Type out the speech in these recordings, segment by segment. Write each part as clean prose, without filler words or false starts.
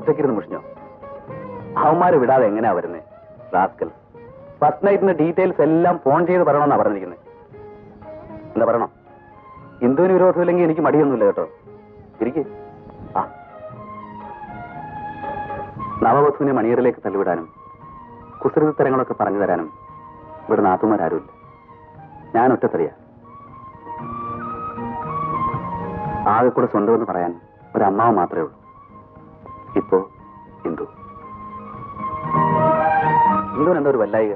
ഒറ്റയ്ക്കിരുന്ന് മുഷിഞ്ഞോ? അവന്മാര് വിടാതെ എങ്ങനെയാ വരുന്നേ? റാസ്കൽ. ഫസ്റ്റ് നൈറ്റിന്റെ ഡീറ്റെയിൽസ് എല്ലാം ഫോൺ ചെയ്ത് പറയണമെന്നാ പറഞ്ഞിരിക്കുന്നത്. എന്താ പറയണോ? ഇന്ദുവിന് വിരോധമില്ലെങ്കിൽ എനിക്ക് മടിയൊന്നുമില്ല കേട്ടോ. ഇരിക്കേ. ആ, നവവധുവിനെ മണിയറിലേക്ക് തള്ളിവിടാനും കുസൃതത്തരങ്ങളൊക്കെ പറഞ്ഞു തരാനും ഇവിടെ നാത്തുമാരാരുമില്ല. ഞാൻ ഒറ്റത്തറിയാ. ആകെ കൂടെ സ്വന്തമെന്ന് പറയാൻ ഒരമ്മാവ് മാത്രമേ ഉള്ളൂ. ഇപ്പോ ഇന്ദു. ഇന്ദുവിന് എന്താ ഒരു വല്ലായിക?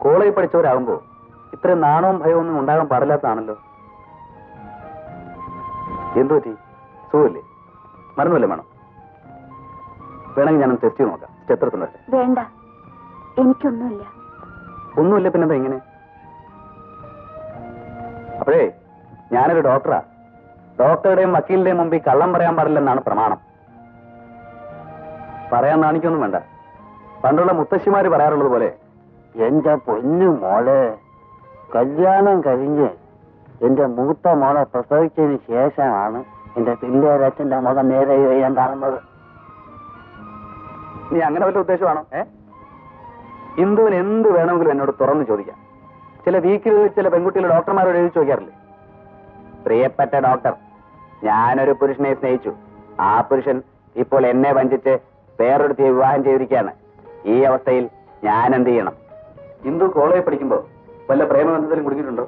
കോളേജിൽ പഠിച്ചവരാകുമ്പോ ഇത്രയും നാണവും ഭയവും ഒന്നും ഉണ്ടാകാൻ പാടില്ലാത്തതാണല്ലോ. എന്തു പറ്റി? സുഖമില്ലേ? മരുന്നല്ലേ വേണം? വേണമെങ്കിൽ ഞാനൊന്ന് ടെസ്റ്റ് ചെയ്ത് നോക്കാം. സ്റ്റെപ്പ് എടുത്തുണ്ടല്ലേ? വേണ്ട, എനിക്കൊന്നുമില്ല. ഒന്നുമില്ല പിന്നെന്താ ഇങ്ങനെ? അപ്പോഴേ ഞാനൊരു ഡോക്ടറാ. ഡോക്ടറുടെയും വക്കീലിന്റെയും മുമ്പിൽ കള്ളം പറയാൻ പാടില്ലെന്നാണ് പ്രമാണം. പറയാൻ നാണിക്കൊന്നും വേണ്ട. പണ്ടുള്ള മുത്തശ്ശിമാര് പറയാറുള്ളത് പോലെ, എന്റെ പൊന്നു മോളെ, കല്യാണം കഴിഞ്ഞ് എന്റെ മൂത്ത മോളെ പ്രസവിച്ചതിന് ശേഷമാണ് എന്റെ പിള്ളേരച്ഛന്റെ മുഖം നേരെ ചെയ്യാൻ കാണുന്നത്. നീ അങ്ങനെ വല്ല ഉദ്ദേശമാണോ? ഇന്ദുവിന് എന്ത് വേണമെങ്കിലും എന്നോട് തുറന്നു ചോദിക്കാം. ചില വീക്കിലുകളിൽ ചില പെൺകുട്ടികൾ ഡോക്ടർമാരോട് എഴുതി ചോദിക്കാറില്ലേ, പ്രിയപ്പെട്ട ഡോക്ടർ, ഞാനൊരു പുരുഷനെ സ്നേഹിച്ചു. ആ പുരുഷൻ ഇപ്പോൾ എന്നെ വഞ്ചിച്ച് വേറൊരുത്തിയെ വിവാഹം ചെയ്തിരിക്കുകയാണ്. ഈ അവസ്ഥയിൽ ഞാൻ എന്ത് ചെയ്യണം? ഇന്ദു കോളേജിൽ പഠിക്കുമ്പോ വല്ല പ്രേമബന്ധത്തിലും കുടുങ്ങിയിട്ടുണ്ടോ?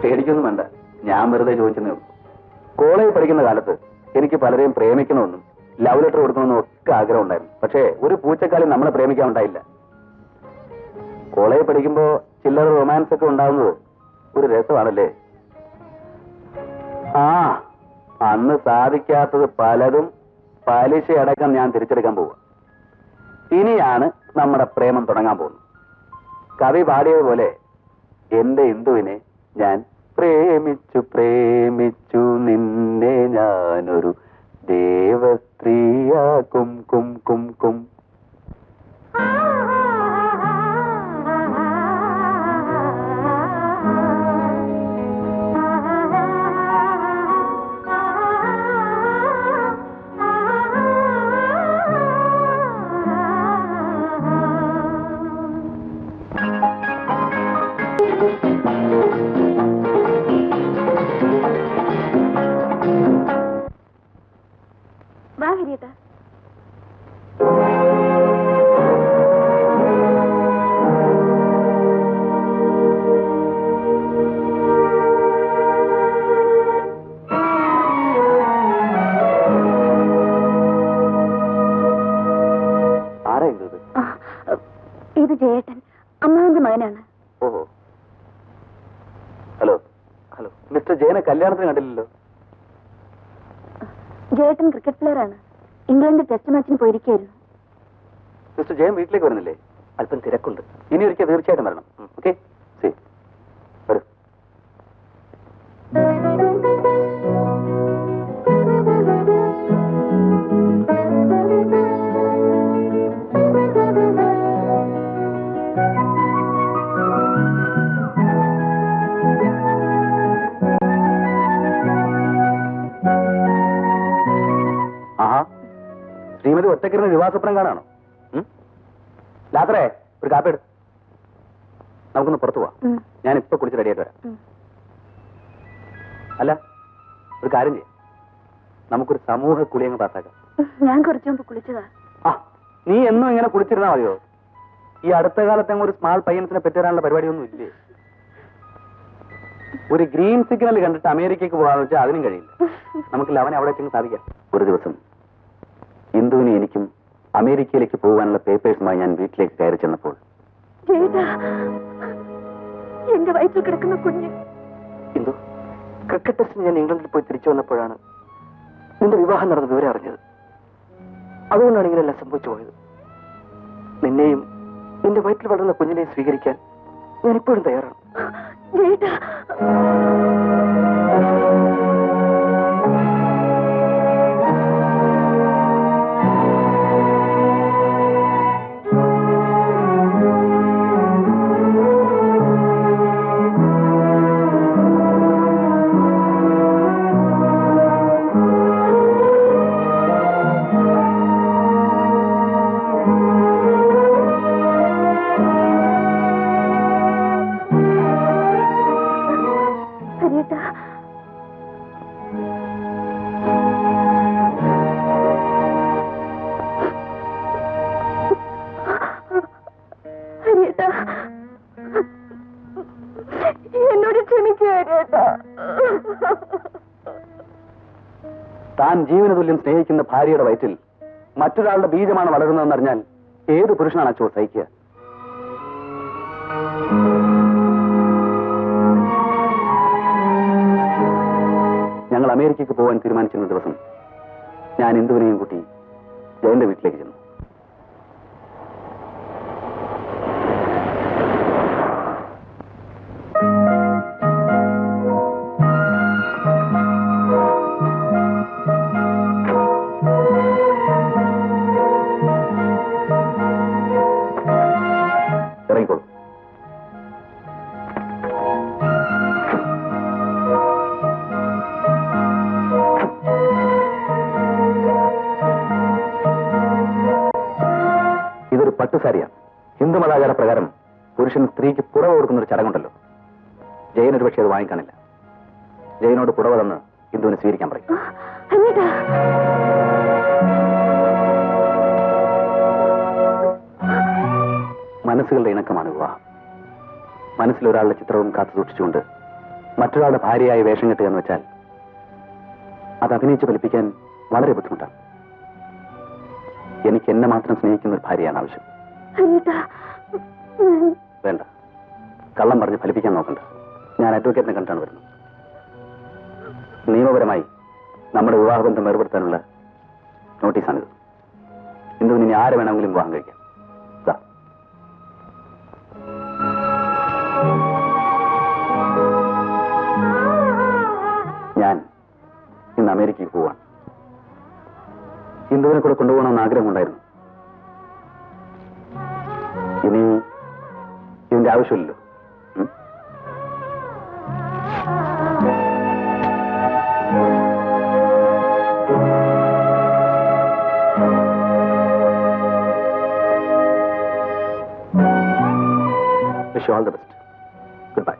പേടിക്കൊന്നും വേണ്ട, ഞാൻ വെറുതെ ചോദിച്ചെന്നേ ഉള്ളൂ. കോളേജിൽ പഠിക്കുന്ന കാലത്ത് എനിക്ക് പലരെയും പ്രേമിക്കണമെന്നും ലവ് ലെറ്റർ കൊടുക്കണമെന്നും ഒക്കെ ആഗ്രഹം ഉണ്ടായിരുന്നു. പക്ഷേ ഒരു പൂച്ചക്കാലം നമ്മളെ പ്രേമിക്കാൻ ഉണ്ടായില്ല. കോളേജിൽ പഠിക്കുമ്പോ ചില്ലറ റൊമാൻസ് ഒക്കെ ഉണ്ടാകുന്നത് ഒരു രസമാണല്ലേ. ആ, അന്ന് സാധിക്കാത്തത് പലതും പലിശയടക്കം ഞാൻ തിരിച്ചെടുക്കാൻ പോവുക. ഇനിയാണ് നമ്മുടെ പ്രേമം തുടങ്ങാൻ പോകുന്നത്. കവി പാടിയതുപോലെ എന്റെ ഇന്ദുവിനെ ഞാൻ പ്രേമിച്ചു പ്രേമിച്ചു നിന്നെ ഞാനൊരു ദേവസ്ത്രീയാക്കും കും കും കും. വാ ഹരിയേട്ടാ. ആരാ ഇത്? ഇത് ജയേട്ടൻ, അമ്മാവന്റെ മകനാണ്. ഓഹോ. Hello hello. മിസ്റ്റർ ജയനെ കല്യാണത്തിന് കണ്ടില്ലല്ലോ. ജയേട്ടൻ ക്രിക്കറ്റ് പ്ലെയർ ആണ്. ഇംഗ്ലണ്ട് ടെസ്റ്റ് മാച്ചിന് പോയിരിക്കുകയായിരുന്നു. മിസ്റ്റർ ജയൻ വീട്ടിലേക്ക് വരുന്നില്ലേ? അല്പം തിരക്കുണ്ട്. ഇനി ഒരിക്കൽ തീർച്ചയായിട്ടും വരണം. ഓക്കെ, ശരി, വരൂ. ആഹാ, ശ്രീമതി ഒറ്റക്കിരുന്ന് വിവാഹസ്വപ്നം കാണാണോ? ലാത്രേ, ഒരു കാപ്പി എടു. നമുക്കൊന്ന് പുറത്തു പോവാം. ഞാൻ ഇപ്പൊ കുളിച്ച് റെഡിയായിട്ട് വരാം. അല്ല, ഒരു കാര്യം ചെയ്യാം, നമുക്കൊരു സമൂഹ കുളിയങ്ങ് പാസ്സാക്കാം. ഞാൻ കുറച്ചു മുമ്പ് കുളിച്ചതാ. ആ, നീ എന്നും ഇങ്ങനെ കുളിച്ചിരുന്നാ മതിയോ? ഈ അടുത്ത കാലത്ത് ഒരു സ്മാൾ പയ്യൻസിനെ പെറ്റുവരാനുള്ള പരിപാടിയൊന്നും ഇല്ലേ? ഒരു ഗ്രീൻ സിഗ്നൽ കണ്ടിട്ട് അമേരിക്കക്ക് പോകാന്ന് വെച്ചാൽ അതിനും കഴിയില്ല. നമുക്കില്ല, അവനെ അവിടെ ചെന്ന് സാധിക്കാം. ഒരു ദിവസം ഇന്ദുവിനെ എനിക്കും അമേരിക്കയിലേക്ക് പോകാനുള്ള പേപ്പേഴ്സുമായി ഞാൻ വീട്ടിലേക്ക് കയറി ചെന്നപ്പോൾ എന്റെ വയറ്റിൽ കിടക്കുന്ന കുഞ്ഞ്. ഇന്ദു, ക്രിക്കറ്റ് ടെസ്റ്റിന് ഞാൻ ഇംഗ്ലണ്ടിൽ പോയി തിരിച്ചു വന്നപ്പോഴാണ് നിന്റെ വിവാഹം നടന്ന വിവരം അറിഞ്ഞത്. അതുകൊണ്ടാണ് ഇങ്ങനെയെല്ലാം സംഭവിച്ചു പോയത്. നിന്നെയും നിന്റെ വയറ്റിൽ വളർന്ന കുഞ്ഞിനെയും സ്വീകരിക്കാൻ ഞാൻ ഇപ്പോഴും തയ്യാറാണ്. താൻ ജീവന തുല്യം സ്നേഹിക്കുന്ന ഭാര്യയുടെ വയറ്റിൽ മറ്റൊരാളുടെ ബീജമാണ് വളരുന്നതെന്നറിഞ്ഞാൽ ഏത് പുരുഷനാണ് അച്ചോ സഹിക്കുക? ഞങ്ങൾ അമേരിക്കയ്ക്ക് പോകാൻ തീരുമാനിച്ചിരുന്ന ദിവസം ഞാൻ ഇന്ദുവിനെയും കൂട്ടി ജയന്റെ വീട്ടിലേക്ക് ചെന്നു. ഇറങ്ങിക്കോളൂ. ഇതൊരു പട്ടുസാരിയാണ്. ഹിന്ദു മതാചാര പ്രകാരം പുരുഷൻ സ്ത്രീക്ക് പുടവ കൊടുക്കുന്ന ഒരു ചടങ്ങുണ്ടല്ലോ. ജയനൊരു പക്ഷേ അത് വാങ്ങിക്കാണില്ല. ജയനോട് പുടവ തന്ന് ഹിന്ദുവിനെ സ്വീകരിക്കാൻ പറയും. മനസ്സുകളുടെ ഇണക്കമാണ് വിവാഹം. മനസ്സിലൊരാളുടെ ചിത്രവും കാത്തു സൂക്ഷിച്ചുകൊണ്ട് മറ്റൊരാളുടെ ഭാര്യയായി വേഷം കെട്ടുക എന്ന് വെച്ചാൽ അത് അഭിനയിച്ച് ഫലിപ്പിക്കാൻ വളരെ ബുദ്ധിമുട്ടാണ്. എനിക്ക് എന്നെ മാത്രം സ്നേഹിക്കുന്ന ഒരു ഭാര്യയാണ് ആവശ്യം. വേണ്ട, കള്ളം പറഞ്ഞ് ഫലിപ്പിക്കാൻ നോക്കണ്ട. ഞാൻ അഡ്വക്കേറ്റിനെ കണ്ടാണ് വരുന്നത്. നിയമപരമായി നമ്മുടെ വിവാഹബന്ധം ഏർപ്പെടുത്താനുള്ള നോട്ടീസാണിത്. ഇന്ദുവിന് ഇനി ആരെ വേണമെങ്കിലും വിവാഹം കഴിക്കാം. ഞാൻ ഇന്ന് അമേരിക്കയ്ക്ക് പോവാണ്. ഇന്ദുവിനെ കൂടെ കൊണ്ടുപോകണമെന്ന് ആഗ്രഹമുണ്ടായിരുന്നു. ഇനി ഇതിന്റെ ആവശ്യമില്ലല്ലോ. Wish you all the best. Good bye.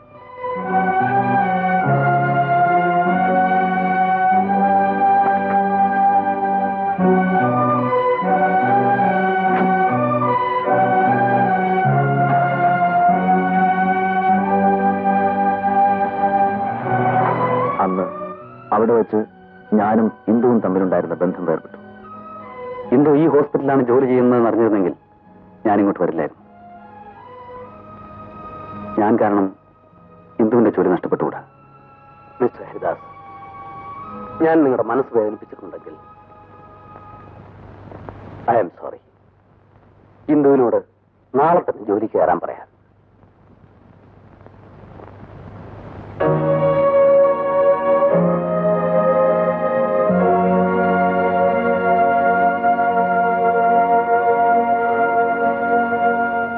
അവിടെ വെച്ച് ഞാനും ഇന്ദുവും തമ്മിലുണ്ടായിരുന്ന ബന്ധം വേർപെട്ടു. ഇന്ദു ഈ ഹോസ്പിറ്റലിലാണ് ജോലി ചെയ്യുന്നതെന്ന് അറിഞ്ഞിരുന്നെങ്കിൽ ഞാനിങ്ങോട്ട് വരില്ലായിരുന്നു. ഞാൻ കാരണം ഇന്ദുവിന്റെ ജോലി നഷ്ടപ്പെട്ടുകൂടാ. മിസ്റ്റർ ഹരിദാസ്, ഞാൻ നിങ്ങളുടെ മനസ്സ് വേദനിപ്പിച്ചിട്ടുണ്ടെങ്കിൽ ഐ ആം സോറി. ഇന്ദുവിനോട് നാളെ തന്നെ ജോലിക്ക് കയറാൻ പറയാം.